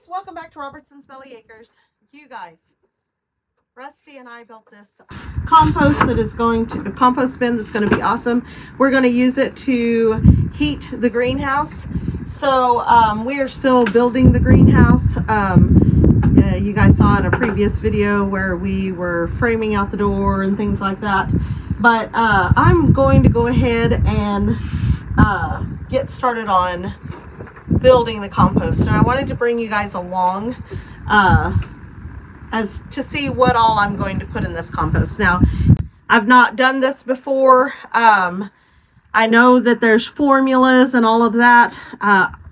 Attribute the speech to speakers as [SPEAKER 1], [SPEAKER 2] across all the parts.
[SPEAKER 1] guys, welcome back to Robertson's Belly Acres. You guys, Rusty and I built this compost bin that's going to be awesome. We're going to use it to heat the greenhouse. So we are still building the greenhouse. You guys saw in a previous video where we were framing out the door and things like that. But I'm going to go ahead and get started on building the compost, and I wanted to bring you guys along as to see what all I'm going to put in this compost. Now, I've not done this before. I know that there's formulas and all of that.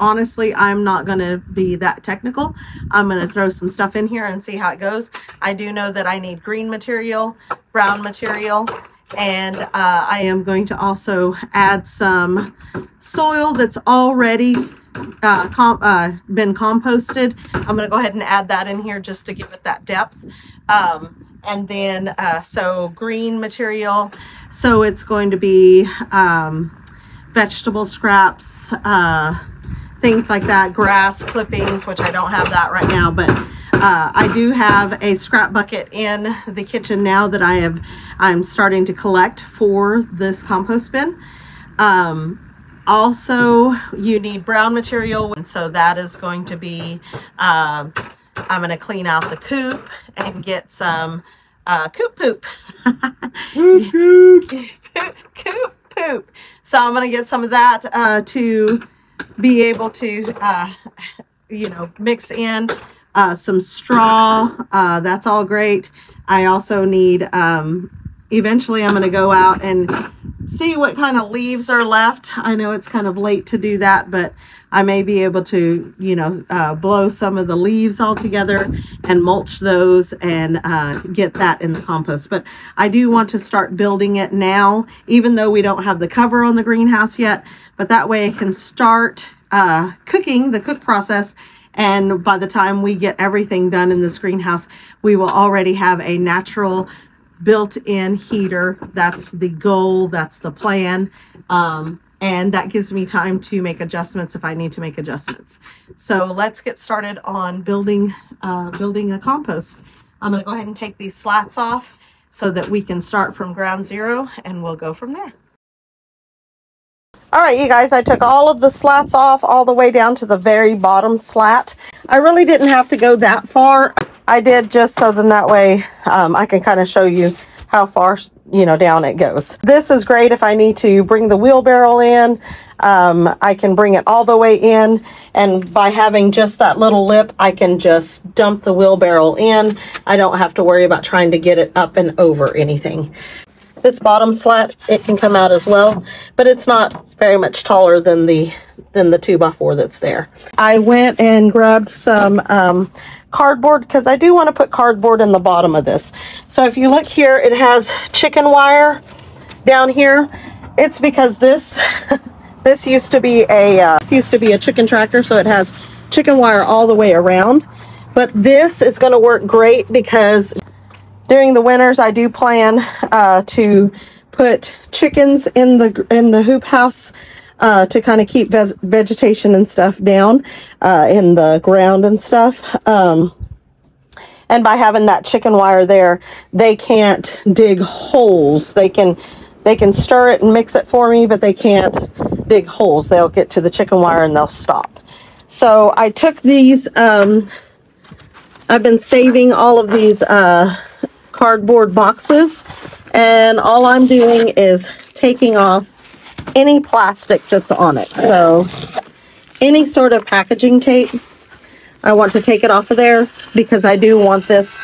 [SPEAKER 1] Honestly, I'm not going to be that technical. I'm going to throw some stuff in here and see how it goes. I do know that I need green material, brown material, and I am going to also add some soil that's already been composted. I'm going to go ahead and add that in here just to give it that depth. And then so green material, so it's going to be vegetable scraps, things like that, grass clippings, which I don't have that right now, but I do have a scrap bucket in the kitchen now that I'm starting to collect for this compost bin. Also, you need brown material, and so that is going to be, I'm going to clean out the coop and get some coop poop. Coop poop. So I'm going to get some of that to be able to, mix in some straw. That's all great. I also need, eventually I'm going to go out and see what kind of leaves are left. I know it's kind of late to do that, but I may be able to, blow some of the leaves all together and mulch those and get that in the compost. But I do want to start building it now, even though we don't have the cover on the greenhouse yet. But that way I can start cooking, the cook process. And by the time we get everything done in this greenhouse, we will already have a natural built-in heater. That's the goal, that's the plan, and that gives me time to make adjustments if I need to make adjustments. So let's get started on building a compost. I'm going to go ahead and take these slats off so that we can start from ground zero, and we'll go from there. All right, you guys, I took all of the slats off all the way down to the very bottom slat. I really didn't have to go that far. I did just so then that way I can kind of show you how far, down it goes. This is great if I need to bring the wheelbarrow in. I can bring it all the way in, and by having just that little lip, I can just dump the wheelbarrow in. I don't have to worry about trying to get it up and over anything. This bottom slat, it can come out as well, but it's not very much taller than the 2x4 that's there. I went and grabbed some cardboard, because I do want to put cardboard in the bottom of this. So if you look here, it has chicken wire down here. It's because this used to be a chicken tractor, so it has chicken wire all the way around. But this is going to work great because during the winters I do plan to put chickens in the hoop house to kind of keep vegetation and stuff down in the ground and stuff. And by having that chicken wire there, they can't dig holes. They can stir it and mix it for me, but they can't dig holes. They'll get to the chicken wire and they'll stop. So I took these, I've been saving all of these cardboard boxes, and all I'm doing is taking off any plastic that's on it. So any sort of packaging tape, I want to take it off of there because I do want this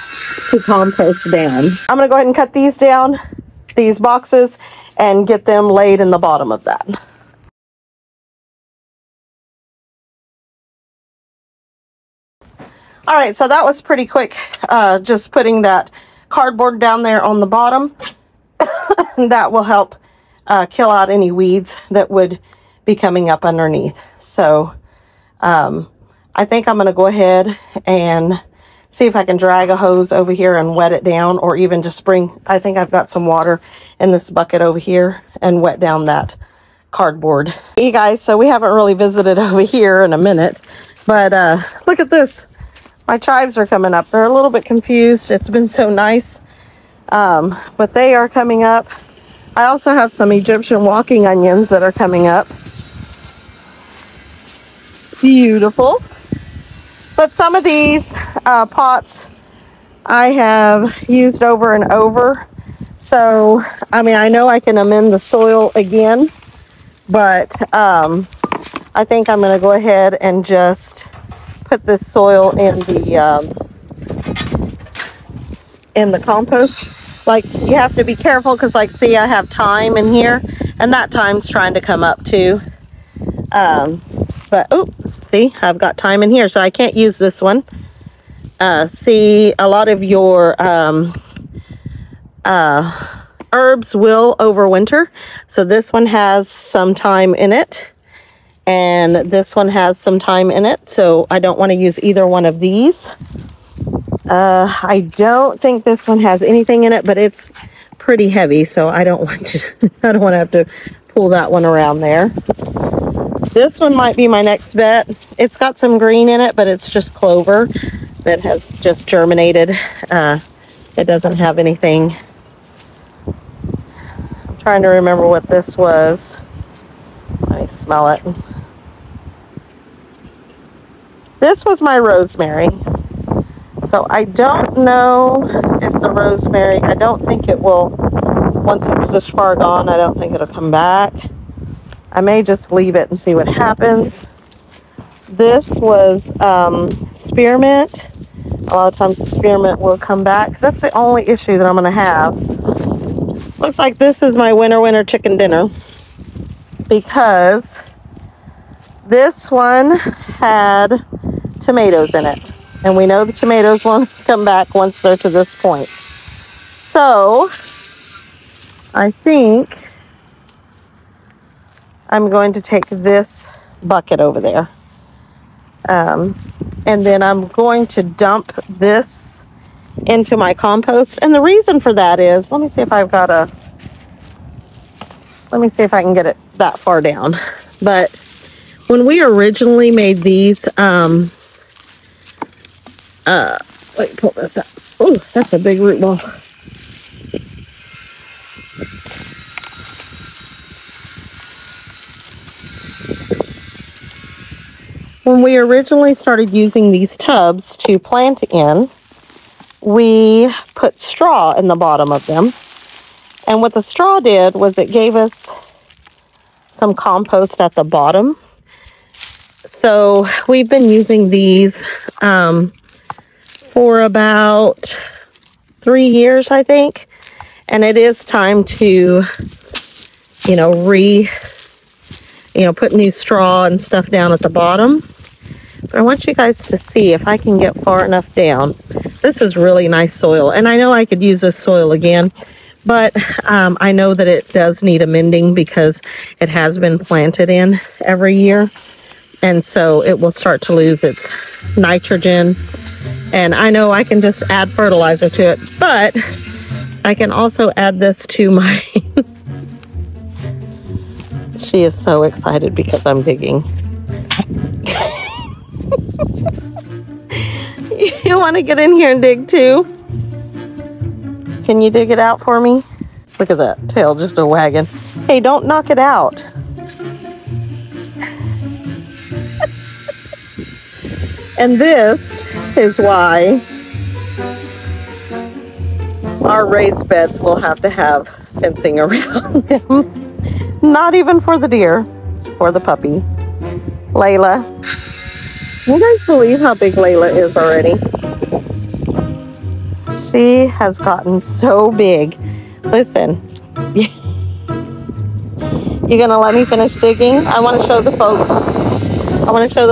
[SPEAKER 1] to compost down. I'm going to go ahead and cut these down, these boxes, and get them laid in the bottom of that. All right, so that was pretty quick, just putting that cardboard down there on the bottom. That will help kill out any weeds that would be coming up underneath. So I think I'm going to go ahead and see if I can drag a hose over here and wet it down, or even just I think I've got some water in this bucket over here and wet down that cardboard. Hey guys, so we haven't really visited over here in a minute, but look at this. My chives are coming up. They're a little bit confused. It's been so nice. But they are coming up. I also have some Egyptian walking onions that are coming up. Beautiful. But some of these pots I have used over and over. So, I mean, I know I can amend the soil again, but I think I'm going to go ahead and just put this soil in the compost. Like, you have to be careful because, like, see, I have thyme in here, and that thyme's trying to come up too. But, oh, see, I've got thyme in here, so I can't use this one. See, a lot of your herbs will overwinter. So this one has some thyme in it, and this one has some thyme in it. So I don't want to use either one of these. I don't think this one has anything in it, but it's pretty heavy, so I don't want to I don't want to have to pull that one around there. This one might be my next bet. It's got some green in it, but it's just clover that has just germinated. It doesn't have anything. I'm trying to remember what this was. Let me smell it. This was my rosemary. So I don't know if the rosemary, I don't think it will, once it's this far gone, I don't think it'll come back. I may just leave it and see what happens. This was spearmint. A lot of times the spearmint will come back. That's the only issue that I'm going to have. Looks like this is my winter chicken dinner, because this one had tomatoes in it. And we know the tomatoes won't come back once they're to this point. So, I think I'm going to take this bucket over there. And then I'm going to dump this into my compost. And the reason for that is, let me see if I can get it that far down. But when we originally made these, wait, pull this up. Oh, that's a big root ball. When we originally started using these tubs to plant in, we put straw in the bottom of them. And what the straw did was it gave us some compost at the bottom. So we've been using these for about 3 years, I think. And it is time to, put new straw and stuff down at the bottom. But I want you guys to see if I can get far enough down. This is really nice soil. And I know I could use this soil again, but I know that it does need amending because it has been planted in every year. And so it will start to lose its nitrogen. And I know I can just add fertilizer to it, but I can also add this to my... She is so excited because I'm digging. You want to get in here and dig too? Can you dig it out for me? Look at that tail, just a wagging. Hey, don't knock it out. And this is why our raised beds will have to have fencing around them. Not even for the deer, it's for the puppy. Layla. You guys believe how big Layla is already? She has gotten so big. Listen. You gonna let me finish digging? I want to show the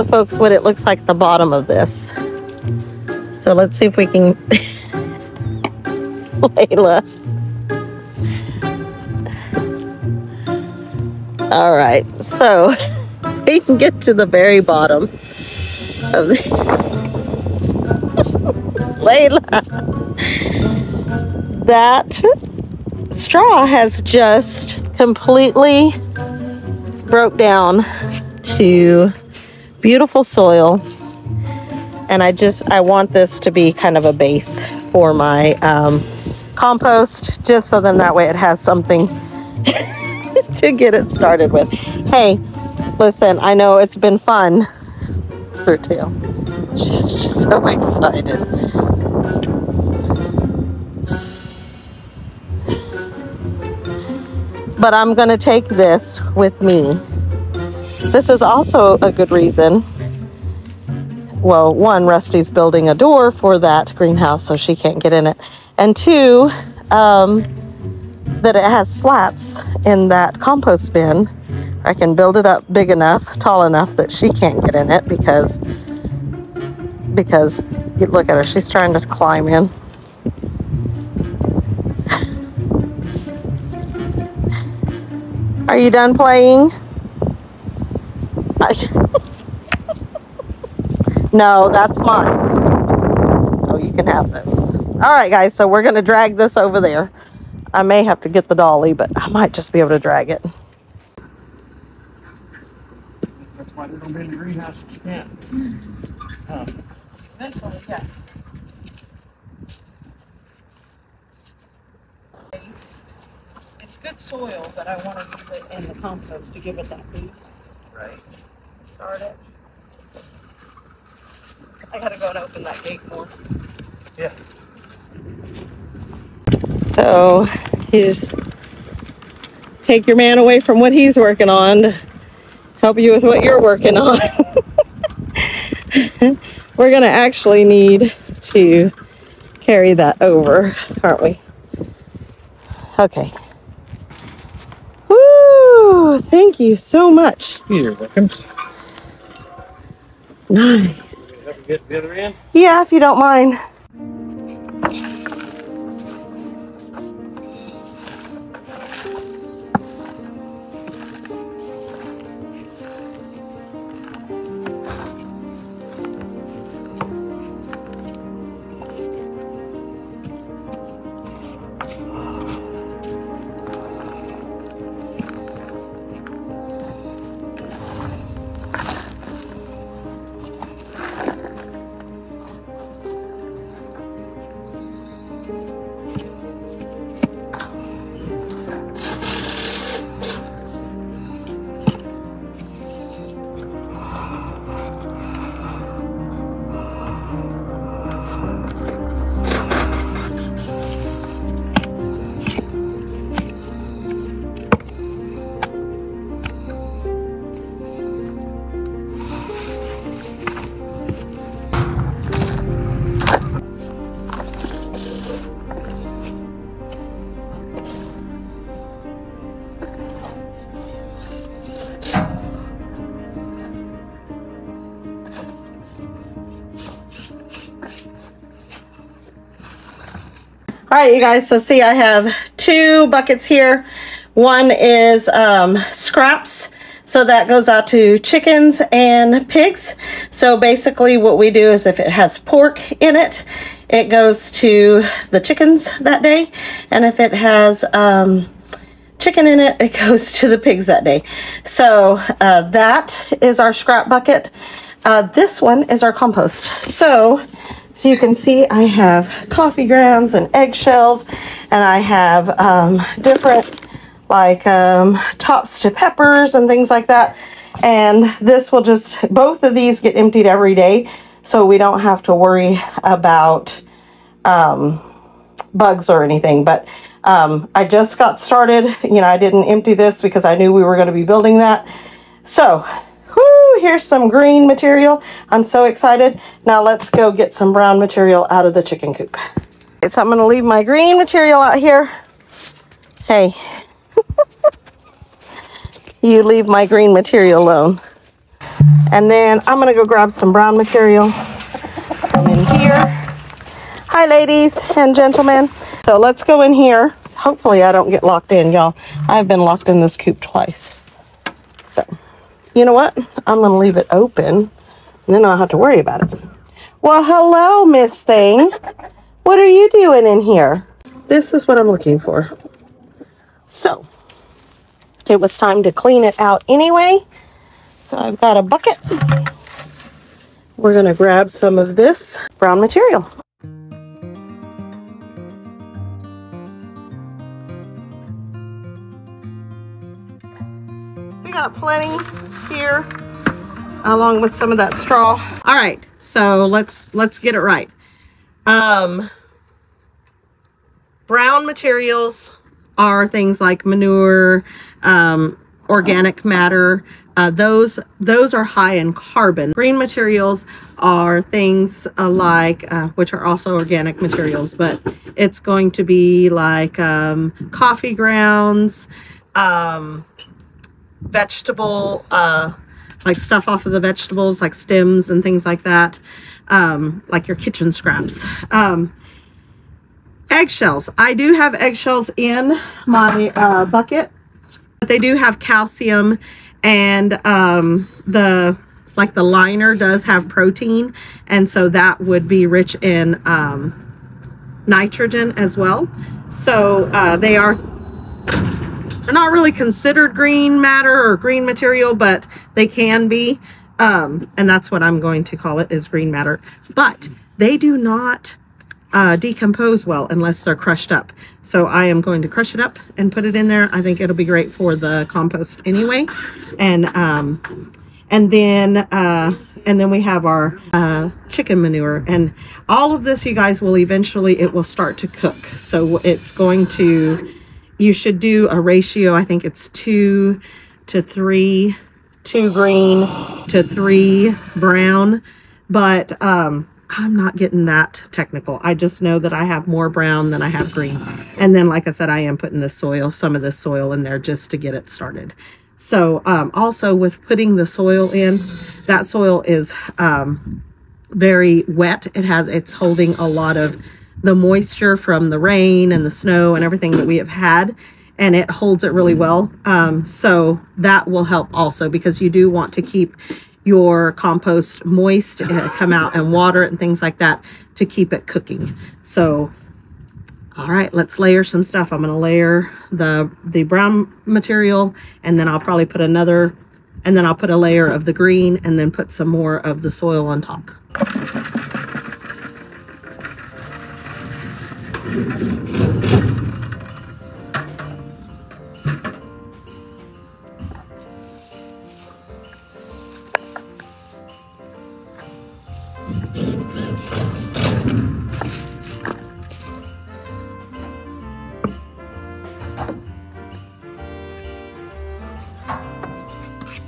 [SPEAKER 1] folks what it looks like at the bottom of this. So let's see if we can... Layla. All right, so we can get to the very bottom of the... Layla. That straw has just completely broke down to beautiful soil. And I want this to be kind of a base for my compost, just so then that way it has something to get it started with. Hey, listen, I know it's been fun. Her tail. She's just so excited. But I'm going to take this with me. This is also a good reason. Well, one, Rusty's building a door for that greenhouse so she can't get in it. And two, that it has slats in that compost bin. I can build it up big enough, tall enough that she can't get in it because you look at her, she's trying to climb in. Are you done playing? No, that's mine. Oh, you can have those. All right, guys, so we're going to drag this over there. I may have to get the dolly, but I might just be able to drag it.
[SPEAKER 2] That's why there's going to be in the greenhouse that you can't.
[SPEAKER 1] Eventually, yes. It's good soil, but I want to use it in the compost to give it that boost.
[SPEAKER 2] Right.
[SPEAKER 1] Start it. I gotta go and open that gate more.
[SPEAKER 2] Yeah.
[SPEAKER 1] So you just take your man away from what he's working on to help you with what you're working on. We're gonna actually need to carry that over, aren't we? Okay. Woo! Thank you so much.
[SPEAKER 2] You're welcome.
[SPEAKER 1] Nice.
[SPEAKER 2] Get the other end?
[SPEAKER 1] Yeah, if you don't mind. All right, you guys, so see I have two buckets here. One is scraps, so that goes out to chickens and pigs. So basically what we do is if it has pork in it, it goes to the chickens that day. And if it has chicken in it, it goes to the pigs that day. So that is our scrap bucket. This one is our compost. So you can see I have coffee grounds and eggshells, and I have different like tops to peppers and things like that. And this will just, both of these get emptied every day, so we don't have to worry about bugs or anything. But I just got started. You know, I didn't empty this because I knew we were going to be building that. So here's some green material. I'm so excited. Now let's go get some brown material out of the chicken coop. Okay, so I'm going to leave my green material out here. Hey, you leave my green material alone. And then I'm going to go grab some brown material from in here. Hi, ladies and gentlemen. So let's go in here. Hopefully I don't get locked in, y'all. I've been locked in this coop twice. So you know what? I'm going to leave it open, and then I don't have to worry about it. Well, hello, Miss Thing. What are you doing in here? This is what I'm looking for. So, it was time to clean it out anyway. So I've got a bucket we're going to grab some of this brown material. We got plenty here, along with some of that straw. All right, so let's get it right. Brown materials are things like manure, organic matter. Those are high in carbon. Green materials are things like, which are also organic materials, but it's going to be like coffee grounds, vegetable, like stuff off of the vegetables, like stems and things like that, like your kitchen scraps. Eggshells. I do have eggshells in my bucket, but they do have calcium, and the liner does have protein, and so that would be rich in nitrogen as well. So they're not really considered green matter or green material, but they can be, and that's what I'm going to call it, is green matter. But they do not decompose well unless they're crushed up. So I am going to crush it up and put it in there. I think it'll be great for the compost anyway. And then we have our chicken manure, and all of this, you guys, will eventually, it will start to cook. So it's going to, you should do a ratio. I think it's 2 to 3, 2 green to 3 brown, but I'm not getting that technical. I just know that I have more brown than I have green. And then, like I said, I am putting the soil, some of this soil in there just to get it started. So also with putting the soil in, that soil is very wet. It's holding a lot of the moisture from the rain and the snow and everything that we have had, and it holds it really well. So that will help also, because you do want to keep your compost moist, come out and water it and things like that to keep it cooking. So, all right, let's layer some stuff. I'm gonna layer the brown material, and then I'll probably put another, and then I'll put a layer of the green, and then put some more of the soil on top.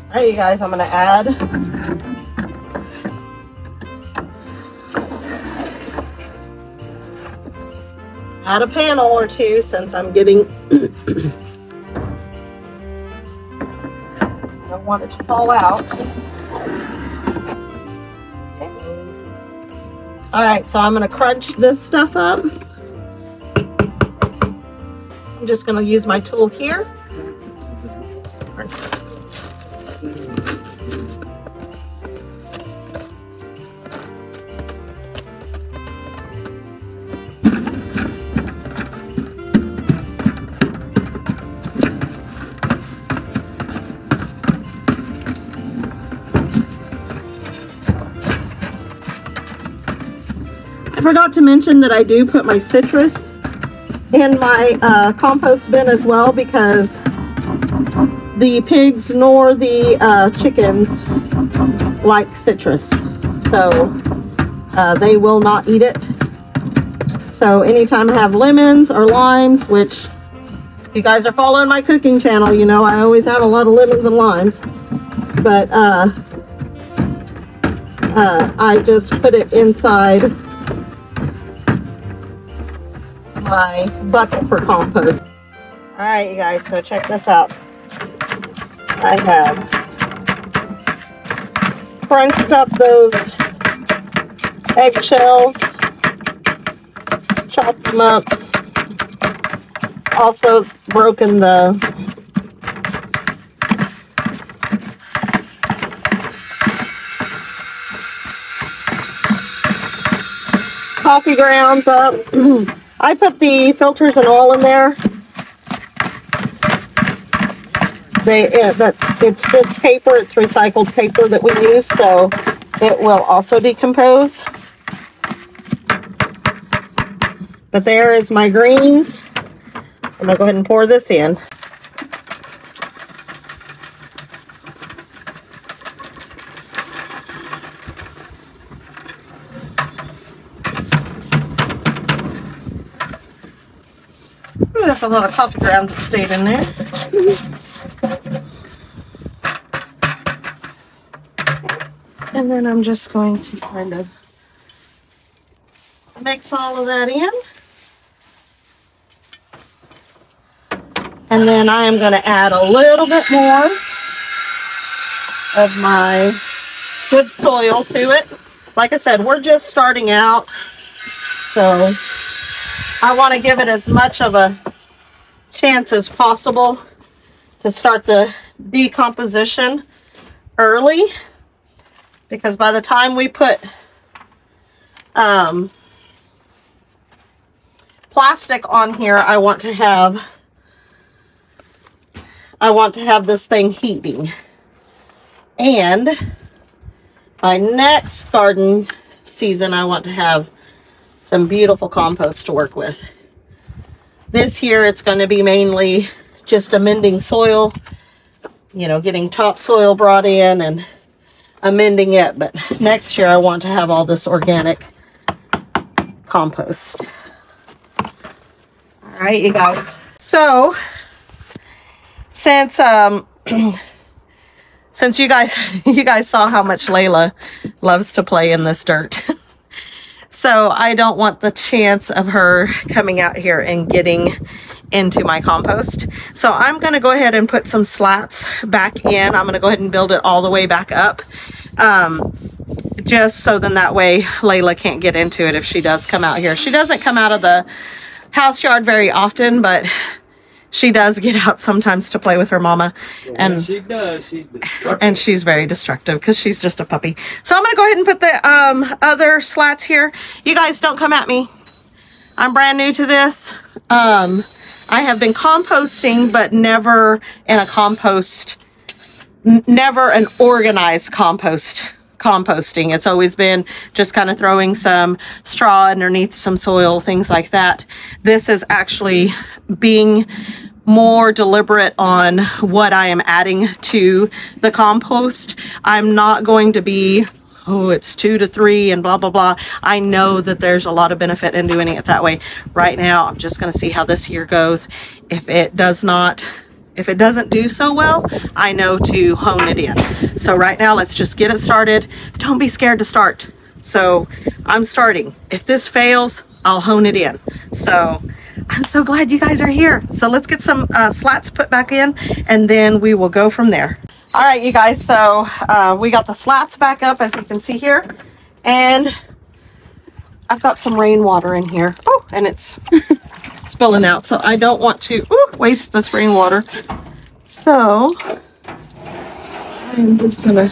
[SPEAKER 1] All right, you guys, I'm going to add a panel or two, since I'm getting, I don't want it to fall out. Okay. All right, so I'm going to crunch this stuff up. I'm just going to use my tool here. I forgot to mention that I do put my citrus in my compost bin as well, because the pigs nor the chickens like citrus, so they will not eat it. So anytime I have lemons or limes, which if you guys are following my cooking channel, you know I always have a lot of lemons and limes, but I just put it inside my bucket for compost. All right, you guys, so check this out. I have crunched up those eggshells, chopped them up, also broken the coffee grounds up. I put the filters and all in there. It's just paper, it's recycled paper that we use, so it will also decompose. But there is my greens. I'm going to go ahead and pour this in. Ooh, that's a lot of coffee grounds that stayed in there. And then I'm just going to kind of mix all of that in. And then I am going to add a little bit more of my good soil to it. Like I said, we're just starting out, so I want to give it as much of a chance as possible to start the decomposition early, because by the time we put plastic on here, I want to have this thing heating. And by next garden season, I want to have some beautiful compost to work with. This year, it's going to be mainly just amending soil, you know, getting topsoil brought in and amending it. But next year, I want to have all this organic compost. All right, you guys. So, since you guys saw how much Layla loves to play in this dirt, so I don't want the chance of her coming out here and getting into my compost. So I'm going to go ahead and put some slats back in. I'm going to go ahead and build it all the way back up, just so then that way Layla can't get into it if she does come out here. She doesn't come out of the house yard very often, but she does get out sometimes to play with her mama.
[SPEAKER 2] Well,
[SPEAKER 1] and
[SPEAKER 2] she does.
[SPEAKER 1] And she's very destructive because she's just a puppy. So I'm going to go ahead and put the other slats here. You guys don't come at me. I'm brand new to this. I have been composting, but never in a compost, never an organized composting. It's always been just kind of throwing some straw underneath some soil, things like that. This is actually being more deliberate on what I am adding to the compost. I'm not going to be, oh, it's 2 to 3 and blah, blah, blah. I know that there's a lot of benefit in doing it that way. Right now, I'm just going to see how this year goes. If it doesn't do so well, I know to hone it in. So right now, let's just get it started. Don't be scared to start. So I'm starting. If this fails, I'll hone it in. So I'm so glad you guys are here. So let's get some slats put back in, and then we will go from there. All right, you guys, so we got the slats back up, as you can see here, and I've got some rainwater in here. Oh, and it's spilling out, so I don't want to waste this rainwater. So I'm just gonna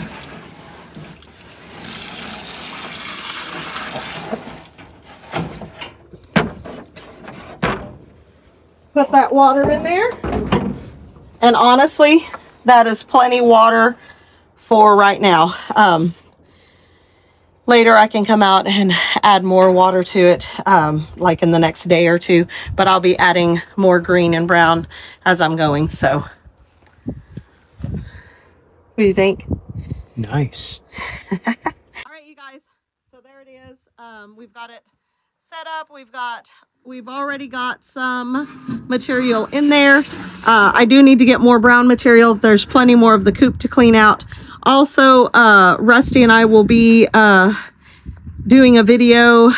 [SPEAKER 1] put that water in there. And honestly, that is plenty water for right now. Later I can come out and add more water to it, like in the next day or two, but I'll be adding more green and brown as I'm going. So what do you think?
[SPEAKER 2] Nice.
[SPEAKER 1] All right, you guys, so there it is. We've got it set up. We've already got some material in there. I do need to get more brown material. There's plenty more of the coop to clean out. Also, Rusty and I will be doing a video,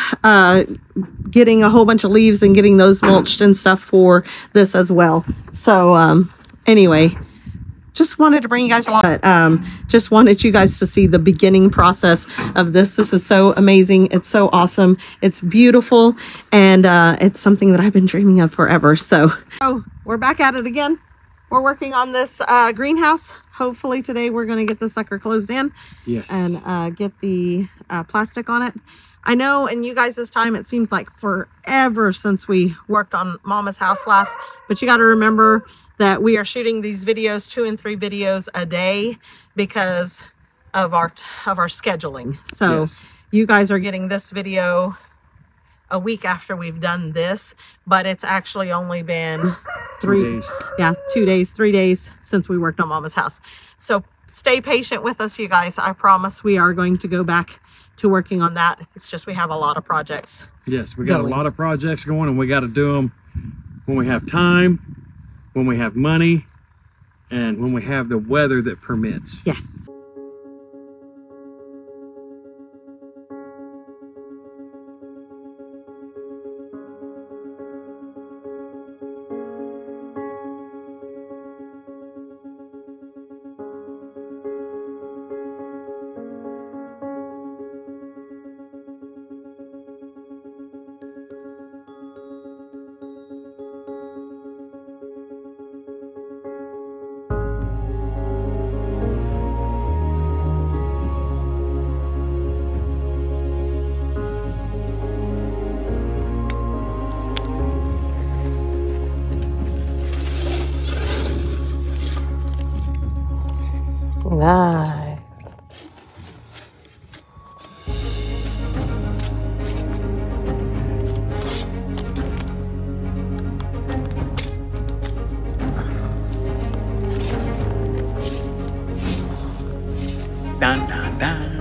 [SPEAKER 1] getting a whole bunch of leaves and getting those mulched and stuff for this as well. So anyway, just wanted to bring you guys along. But, just wanted you guys to see the beginning process of this. This is so amazing. It's so awesome. It's beautiful. And it's something that I've been dreaming of forever. So we're back at it again. We're working on this greenhouse. Hopefully today we're going to get the sucker closed in.
[SPEAKER 2] Yes.
[SPEAKER 1] And get the plastic on it. I know in you guys' time it seems like forever since we worked on Mama's house last. But you got to remember that we are shooting these videos, 2 and 3 videos a day, because of our scheduling. So
[SPEAKER 2] Yes.
[SPEAKER 1] you guys are getting this video a week after we've done this, but it's actually only been 3 days since we worked on Mama's house. So stay patient with us, you guys. I promise we are going to go back to working on that. It's just we have a lot of projects.
[SPEAKER 2] Yes, we got a lot of projects going, and we got to do them when we have time, when we have money, and when we have the weather that permits.
[SPEAKER 1] Yes. Nice.
[SPEAKER 2] Dun, dun, dun.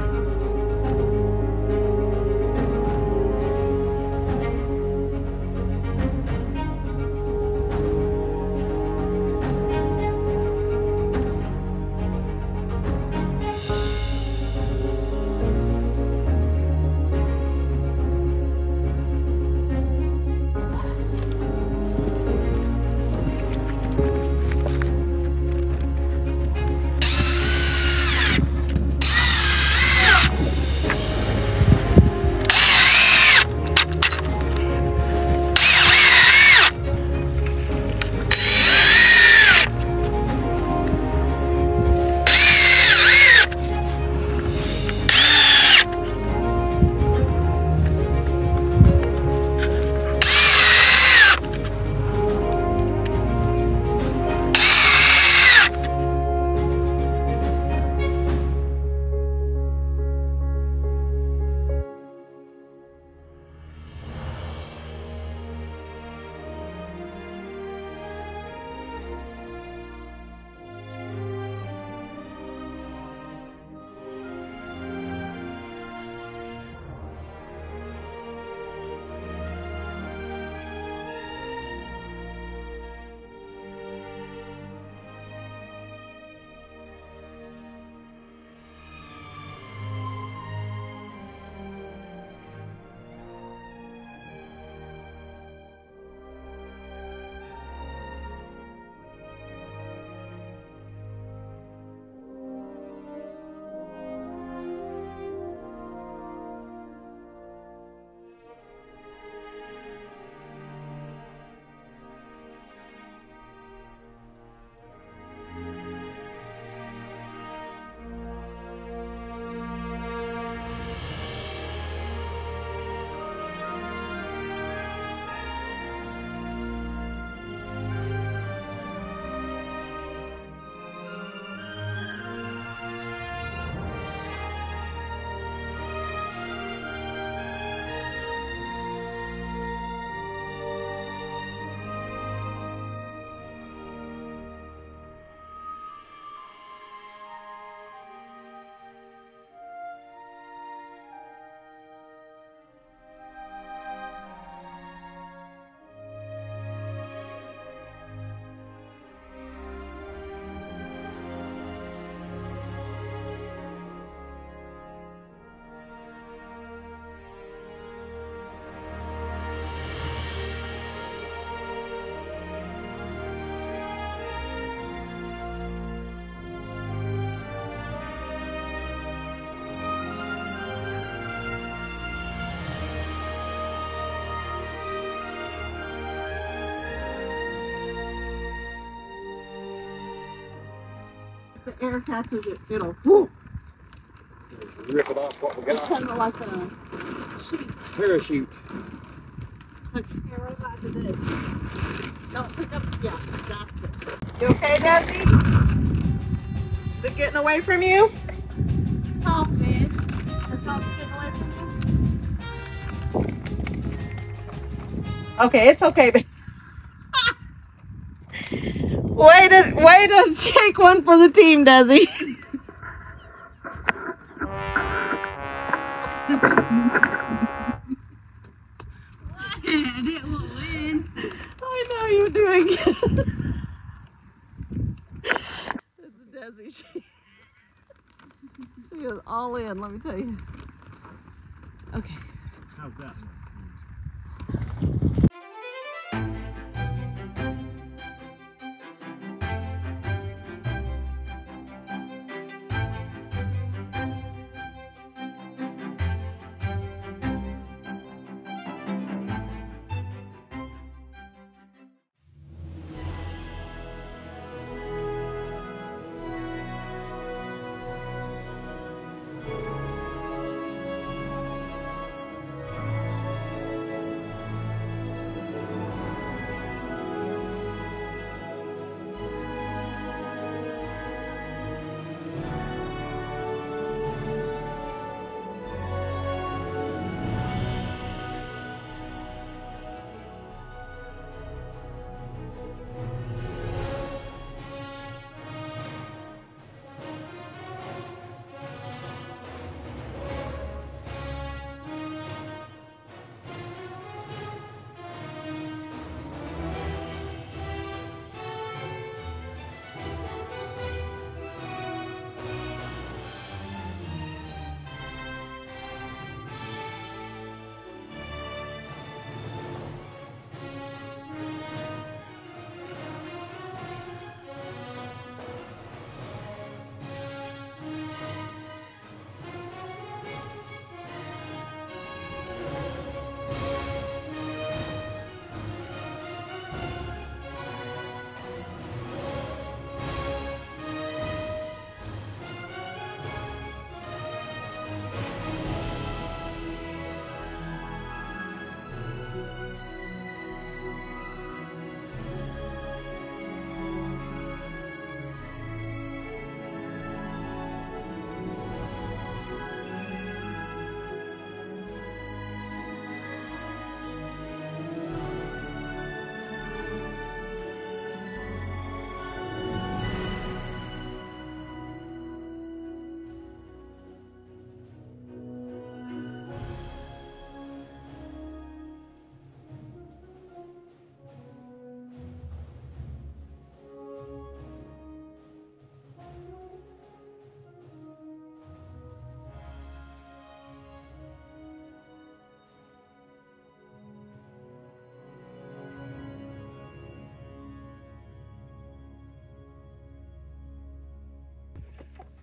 [SPEAKER 1] The air catches it, it'll whoop.
[SPEAKER 2] Rip it off what we got.
[SPEAKER 1] It's kind of like a sheet.
[SPEAKER 2] Parachute.
[SPEAKER 1] Okay, what about to do? Don't pick up, yeah, that's it. You okay, Desi? Is it getting away from you? top, man. The top's getting away from you. Okay, it's okay, babe. Way to take one for the team, Desi.
[SPEAKER 3] It will win.
[SPEAKER 1] I know you're doing good. It's Desi. She is all in, let me tell you. Okay.
[SPEAKER 2] How's that?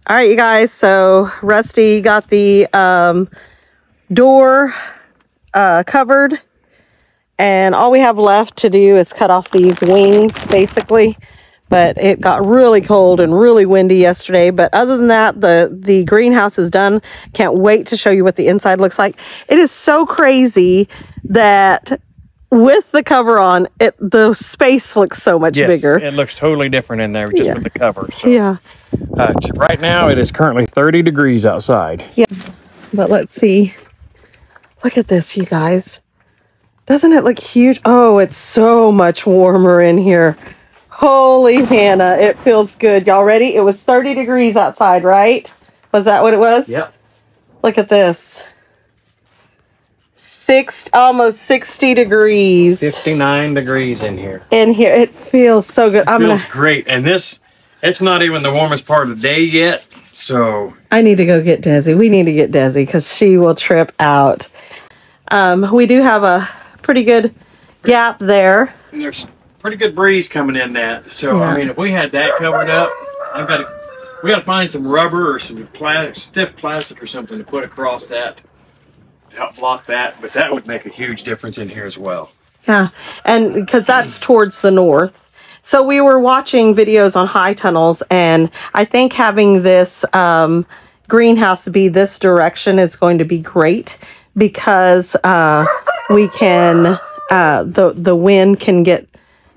[SPEAKER 1] All right, you guys, so Rusty got the door covered, and all we have left to do is cut off these wings, basically. But it got really cold and really windy yesterday. But other than that, the greenhouse is done. Can't wait to show you what the inside looks like. It is so crazy that with the cover on, the space looks so much bigger.
[SPEAKER 2] It looks totally different in there just with the cover. So.
[SPEAKER 1] Yeah.
[SPEAKER 2] Right now, it is currently 30 degrees outside.
[SPEAKER 1] Yeah, but let's see. Look at this, you guys. Doesn't it look huge? Oh, it's so much warmer in here. Holy Hannah, it feels good. Y'all ready? It was 30 degrees outside, right? Was that what it was?
[SPEAKER 2] Yep.
[SPEAKER 1] Look at this. Almost 60 degrees.
[SPEAKER 2] 59 degrees in here.
[SPEAKER 1] In here, it feels so good.
[SPEAKER 2] It feels great. And it's not even the warmest part of the day yet, so.
[SPEAKER 1] I need to go get Desi. We need to get Desi because she will trip out. We do have a pretty good gap there.
[SPEAKER 2] And there's pretty good breeze coming in that. So, yeah. I mean, if we had that covered up, we got to find some rubber or some stiff plastic or something to put across that to help block that. But that would make a huge difference in here as well.
[SPEAKER 1] Yeah, and because that's towards the north. So we were watching videos on high tunnels, and I think having this greenhouse be this direction is going to be great because we can, the wind can get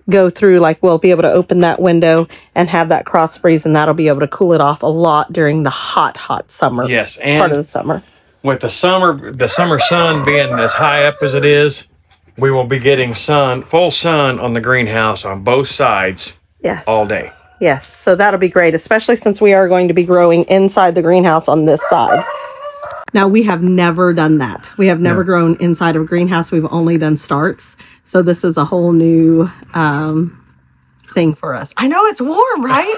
[SPEAKER 1] go through, like we'll be able to open that window and have that cross freeze, and that'll be able to cool it off a lot during the hot summer.
[SPEAKER 2] Yes, and
[SPEAKER 1] part of the summer.
[SPEAKER 2] With the summer sun being as high up as it is, we will be getting full sun on the greenhouse on both sides.
[SPEAKER 1] Yes.
[SPEAKER 2] All day.
[SPEAKER 1] Yes, so that'll be great, especially since we are going to be growing inside the greenhouse on this side. Now, we have never done that. We have never grown inside of a greenhouse. We've only done starts. So this is a whole new thing for us. I know it's warm, right?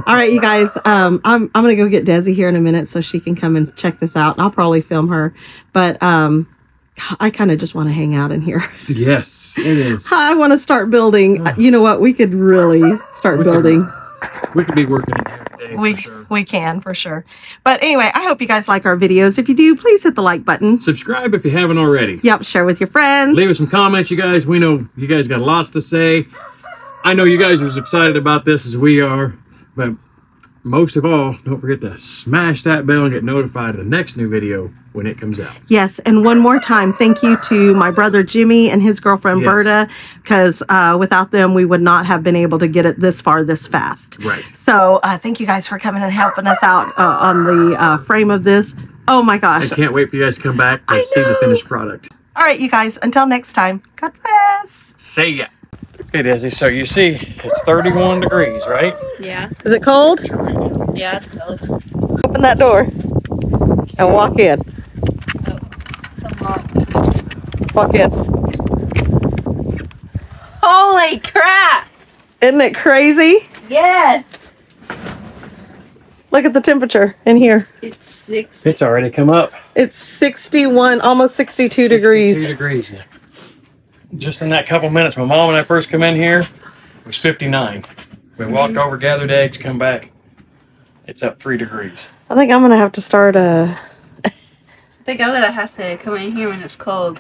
[SPEAKER 1] All right, you guys, I'm going to go get Desi here in a minute so she can come and check this out. And I'll probably film her. But I kind of just want to hang out in here.
[SPEAKER 2] Yes, it is.
[SPEAKER 1] I want to start building. You know what? We could really start building.
[SPEAKER 2] We could be working in here today,
[SPEAKER 1] We can, for sure. But anyway, I hope you guys like our videos. If you do, please hit the like button.
[SPEAKER 2] Subscribe if you haven't already.
[SPEAKER 1] Yep, share with your friends.
[SPEAKER 2] Leave us some comments, you guys. We know you guys got lots to say. I know you guys are as excited about this as we are. But most of all, don't forget to smash that bell and get notified of the next new video when it comes out.
[SPEAKER 1] Yes, and one more time, thank you to my brother Jimmy and his girlfriend Berta, because without them, we would not have been able to get it this far this fast.
[SPEAKER 2] Right.
[SPEAKER 1] So thank you guys for coming and helping us out on the frame of this. Oh my gosh.
[SPEAKER 2] I can't wait for you guys to come back and see the finished product.
[SPEAKER 1] All right, you guys, until next time, God bless.
[SPEAKER 2] See ya. Okay, Desi, so you see it's 31 degrees, right?
[SPEAKER 3] Yeah.
[SPEAKER 1] Is it cold?
[SPEAKER 3] Yeah, it's cold.
[SPEAKER 1] Open that door and walk in.
[SPEAKER 3] It's unlocked.
[SPEAKER 1] Walk in.
[SPEAKER 3] Holy crap!
[SPEAKER 1] Isn't it crazy?
[SPEAKER 3] Yes!
[SPEAKER 1] Look at the temperature in here.
[SPEAKER 3] It's 6.
[SPEAKER 2] It's already come up.
[SPEAKER 1] It's 61, almost 62 degrees.
[SPEAKER 2] 62 degrees. Just in that couple minutes, my mom and I first come in here, it was 59. We walked over, gathered eggs, come back. It's up 3 degrees.
[SPEAKER 1] I think I'm going to have to start
[SPEAKER 3] I think I'm gonna have to come in here when it's cold.